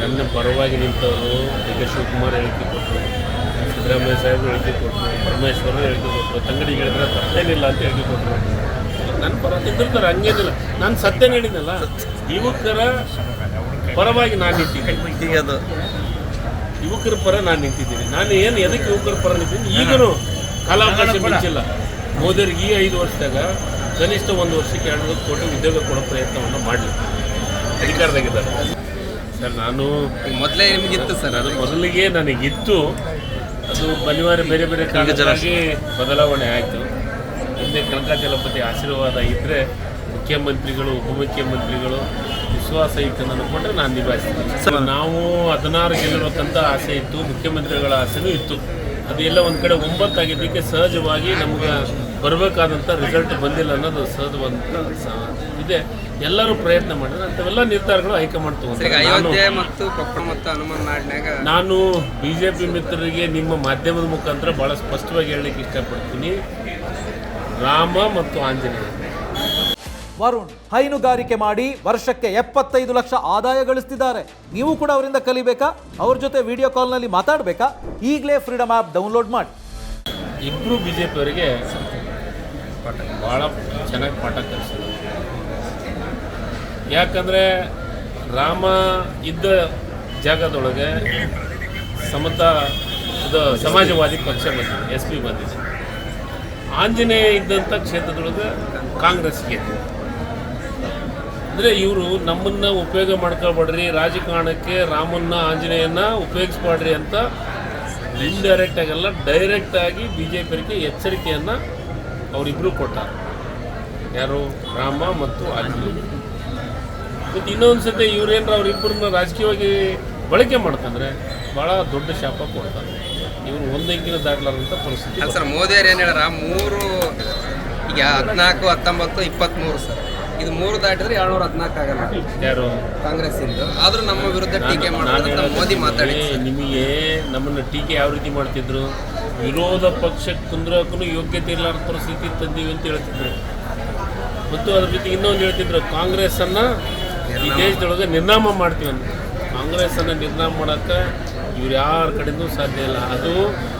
ನನ್ನ ಪರವಾಗಿ ನಿಂತವರು D K Shivakumar ಹೇಳಿಕೆ ಕೊಟ್ಟರು, ಸಿದ್ದರಾಮಯ್ಯ ಸಾಹೇಬರು ಹೇಳಿಕೆ ಕೊಟ್ಟರು, ಪರಮೇಶ್ವರ ಹೇಳಿಕೆ ಕೊಟ್ಟರು, ತಂಗಡಿಗೆ ಹೇಳಿದ್ರೆ ತಪ್ಪೇನಿಲ್ಲ ಅಂತ ಹೇಳಿಕೆ ಕೊಟ್ಟರು. ನನ್ನ ಪರ ನಿಂತಿರ್ತಾರೆ, ಹಂಗೇನಿಲ್ಲ. ನಾನು ಸತ್ಯ ಹೇಳಿದ್ನಲ್ಲ, ಯುವಕರ ಪರವಾಗಿ ನಾನು ನಿಂತಿದ್ದೀನಿ, ಅದು ಯುವಕರ ಪರ ನಾನು ನಿಂತಿದ್ದೀನಿ. ನಾನು ಏನು ಎದಕ್ಕೆ ಯುವಕರ ಪರ ನಿಂತಿದ್ದೀನಿ? ಈಗಲೂ ಕಾಲಾವಕಾಶ ಮಿಂಚಿಲ್ಲ. ಮೋದಿಯವ್ರಿಗೆ ಈ 5 ವರ್ಷದಾಗ ಕನಿಷ್ಠ 1 ವರ್ಷಕ್ಕೆ 2 ಕೋಟಿ ಉದ್ಯೋಗ ಕೊಡೋ ಪ್ರಯತ್ನವನ್ನು ಮಾಡಲಿ, ಅಧಿಕಾರದಾಗಿದ್ದಾರೆ. ಸರ್ ನಾನು ಮೊದಲೇ ನಿಮಗಿತ್ತು ಸರ್, ಅದು ಮೊದಲಿಗೆ ನನಗಿತ್ತು. ಅದು ಅನಿವಾರ್ಯ ಬೇರೆ ಬೇರೆ ಕಾರಣಕ್ಕಾಗಿ ಬದಲಾವಣೆ ಆಯಿತು. ಹಿಂದೆ ಕನಕಚಲಪತಿ ಆಶೀರ್ವಾದ ಇದ್ದರೆ ಮುಖ್ಯಮಂತ್ರಿಗಳು, ಉಪಮುಖ್ಯಮಂತ್ರಿಗಳು ವಿಶ್ವಾಸ ಇಟ್ಟು ನನಗೆ ಕೊಟ್ಟರೆ ನಾನು ನಿಭಾಯಿಸ್ತೀನಿ. ನಾವು 16 ಗೆಲ್ಲಿರಬೇಕಂತ ಆಸೆ ಇತ್ತು, ಮುಖ್ಯಮಂತ್ರಿಗಳ ಆಸೆನೂ ಇತ್ತು. ಅದು ಎಲ್ಲ ಒಂದು ಕಡೆ 9 ಆಗಿದ್ದಕ್ಕೆ ಸಹಜವಾಗಿ ನಮ್ಗೆ ಬರಬೇಕಾದಂಥ ರಿಸಲ್ಟ್ ಬಂದಿಲ್ಲ ಅನ್ನೋದು ಸಹಜವಂತ ಇದೆ. ಎಲ್ಲರೂ ಪ್ರಯತ್ನ ಮಾಡಿದ್ರೆ ಅಂಥವೆಲ್ಲ ನಿರ್ಧಾರಗಳು ಹೈಕಮಾಂಡ್ ತಗೊಂಡ್ರೆ. ಮತ್ತು ಕೊಪ್ಪಳ ಮತ್ತು ಹನುಮನಾಡ್ನಾಗ ನಾನು BJP ಮಿತ್ರರಿಗೆ ನಿಮ್ಮ ಮಾಧ್ಯಮದ ಮುಖಾಂತರ ಭಾಳ ಸ್ಪಷ್ಟವಾಗಿ ಹೇಳಲಿಕ್ಕೆ ಇಷ್ಟಪಡ್ತೀನಿ, ರಾಮ ಮತ್ತು ಆಂಜನೇಯ. ವರುಣ್ ಹೈನುಗಾರಿಕೆ ಮಾಡಿ ವರ್ಷಕ್ಕೆ 75 ಲಕ್ಷ ಆದಾಯ ಗಳಿಸ್ತಿದ್ದಾರೆ. ನೀವು ಕೂಡ ಅವರಿಂದ ಕಲಿಬೇಕಾ? ಅವ್ರ ಜೊತೆ ವಿಡಿಯೋ ಕಾಲ್ನಲ್ಲಿ ಮಾತಾಡಬೇಕಾ? ಈಗಲೇ ಫ್ರೀಡಮ್ ಆ್ಯಪ್ ಡೌನ್ಲೋಡ್ ಮಾಡಿ. ಇಬ್ಬರು BJP ಅವರಿಗೆ ಭಾಳ ಚೆನ್ನಾಗಿ ಪಾಠ ಕಲಿಸಿದ್ರು. ಯಾಕಂದರೆ ರಾಮ ಇದ್ದ ಜಾಗದೊಳಗೆ ಸಮಾಜವಾದಿ ಪಕ್ಷ ಬಂದಿದೆ, SP ಬಂದಿದೆ. ಆಂಜನೇಯ ಇದ್ದಂಥ ಕ್ಷೇತ್ರದೊಳಗೆ ಕಾಂಗ್ರೆಸ್ಗೆ. ಅಂದರೆ ಇವರು ನಮ್ಮನ್ನು ಉಪಯೋಗ ಮಾಡ್ಕೊಳ್ಬೇಡ್ರಿ, ರಾಜಕಾರಣಕ್ಕೆ ರಾಮನ್ನ ಆಂಜನೇಯನ್ನ ಉಪಯೋಗಿಸ್ಬೇಡ್ರಿ ಅಂತ ಇಂಡೈರೆಕ್ಟಾಗೆಲ್ಲ ಡೈರೆಕ್ಟಾಗಿ BJPಯವರಿಗೆ ಎಚ್ಚರಿಕೆಯನ್ನು ಅವರಿಬ್ಬರು ಕೊಟ್ಟಾರೆ. ಯಾರು? ರಾಮ ಮತ್ತು ಆಂಜನೇಯ. ಮತ್ತು ಇನ್ನೊಂದು ಸತಿ ಇವರೇನು ಅವರಿಬ್ಬರನ್ನ ರಾಜಕೀಯವಾಗಿ ಬಳಕೆ ಮಾಡ್ತಂದ್ರೆ ಭಾಳ ದೊಡ್ಡ ಶಾಪ ಕೊಡ್ತಾರೆ. ಇವರು ಒಂದಂಕಿನ ದಾಟಲಾರಂಥ ಪರಿಸ್ಥಿತಿ. ಸರ್ ಮೋದಿಯವ್ರು ಏನು ಹೇಳಾರ? 3 ಈಗ 14, 19, 23 ಸರ್, ಇದು 3 ದಾಟಿದ್ರೆ 214 ಆಗಲ್ಲ. ಯಾರು? ಕಾಂಗ್ರೆಸ್ ಇಂದು. ಆದ್ರೂ ನಮ್ಮ ವಿರುದ್ಧ ಟೀಕೆ ಮಾಡ್ತಾರೆ ಮೋದಿ ಮಾತಾಡಿ. ನಿಮಗೆ ನಮ್ಮನ್ನು ಟೀಕೆ ಯಾವ ರೀತಿ ಮಾಡ್ತಿದ್ರು? ವಿರೋಧ ಪಕ್ಷಕ್ಕೆ ಕುಂದ್ರಕ್ಕೂ ಯೋಗ್ಯತೆ ಇರಲಾರ ಪರಿಸ್ಥಿತಿ ತಂದೀವಿ ಅಂತ ಹೇಳ್ತಿದ್ರು. ಮತ್ತು ಅದ್ರ ಜೊತೆಗೆ ಇನ್ನೊಂದು ಹೇಳ್ತಿದ್ರು, ಕಾಂಗ್ರೆಸ್ಸನ್ನು ಈ ದೇಶದೊಳಗೆ ನಿರ್ನಾಮ ಮಾಡ್ತೀವಿ ಅಂತ. ಕಾಂಗ್ರೆಸ್ಸನ್ನು ನಿರ್ನಾಮ ಮಾಡೋಕ್ಕೆ ಇವ್ರು ಯಾರ ಕಡೆಯೂ ಸಾಧ್ಯ ಇಲ್ಲ. ಅದು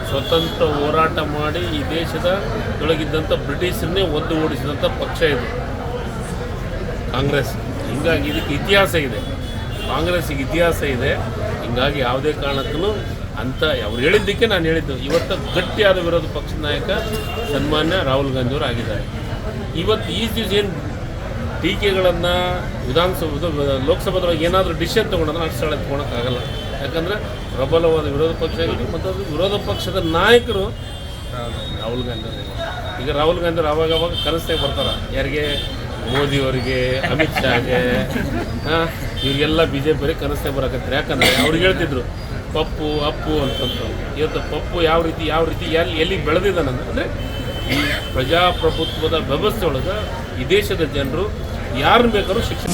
ಸ್ವತಂತ್ರ ಹೋರಾಟ ಮಾಡಿ ಈ ದೇಶದೊಳಗಿದ್ದಂಥ ಬ್ರಿಟಿಷರನ್ನೇ ಒದ್ದು ಓಡಿಸಿದಂಥ ಪಕ್ಷ ಇದು ಕಾಂಗ್ರೆಸ್. ಹೀಗಾಗಿ ಇದಕ್ಕೆ ಇತಿಹಾಸ ಇದೆ, ಕಾಂಗ್ರೆಸ್ಸಿಗೆ ಇತಿಹಾಸ ಇದೆ. ಹೀಗಾಗಿ ಯಾವುದೇ ಕಾರಣಕ್ಕೂ ಅಂತ ಅವ್ರು ಹೇಳಿದ್ದಕ್ಕೆ ನಾನು ಹೇಳಿದ್ದು. ಇವತ್ತು ಗಟ್ಟಿಯಾದ ವಿರೋಧ ಪಕ್ಷದ ನಾಯಕ ಸನ್ಮಾನ್ಯ ರಾಹುಲ್ ಗಾಂಧಿಯವರು ಆಗಿದ್ದಾರೆ. ಇವತ್ತು ಈ ದಿವಸ ಏನು ಟೀಕೆಗಳನ್ನು ಲೋಕಸಭಾದೊಳಗೆ ಏನಾದರೂ ಡಿಸಿಷನ್ ತೊಗೊಂಡ್ರೆ ಅಷ್ಟು ಸ್ಥಳ ತೊಗೊಳಕ್ಕಾಗಲ್ಲ. ಯಾಕಂದರೆ ಪ್ರಬಲವಾದ ವಿರೋಧ ಪಕ್ಷ ಆಗಿದೆ. ಮತ್ತು ಅದು ವಿರೋಧ ಪಕ್ಷದ ನಾಯಕರು ರಾಹುಲ್ ಗಾಂಧಿ. ಈಗ ರಾಹುಲ್ ಗಾಂಧಿ ಅವಾಗ ಕನಸ್ನಾಗ ಬರ್ತಾರೆ. ಯಾರಿಗೆ? ಮೋದಿಯವರಿಗೆ, ಅಮಿತ್ ಶಾಗೆ, ಇವರಿಗೆಲ್ಲ BJPಯವರಿಗೆ ಕನಸ್ನಾಗ ಬರಕತ್ತಾರೆ. ಯಾಕಂದರೆ ಅವ್ರಿಗೆ ಹೇಳ್ತಿದ್ರು ಪಪ್ಪು ಅಪ್ಪು ಅಂತಂದು. ಇವತ್ತು ಪಪ್ಪು ಯಾವ ರೀತಿ ಎಲ್ಲಿ ಬೆಳೆದಿದ್ದಾನಂದ್ರೆ ಈ ಪ್ರಜಾಪ್ರಭುತ್ವದ ವ್ಯವಸ್ಥೆ ಒಳಗೆ ಈ ದೇಶದ ಜನರು ಯಾರನ್ನು ಬೇಕಾದ್ರೂ ಶಿಕ್ಷಣ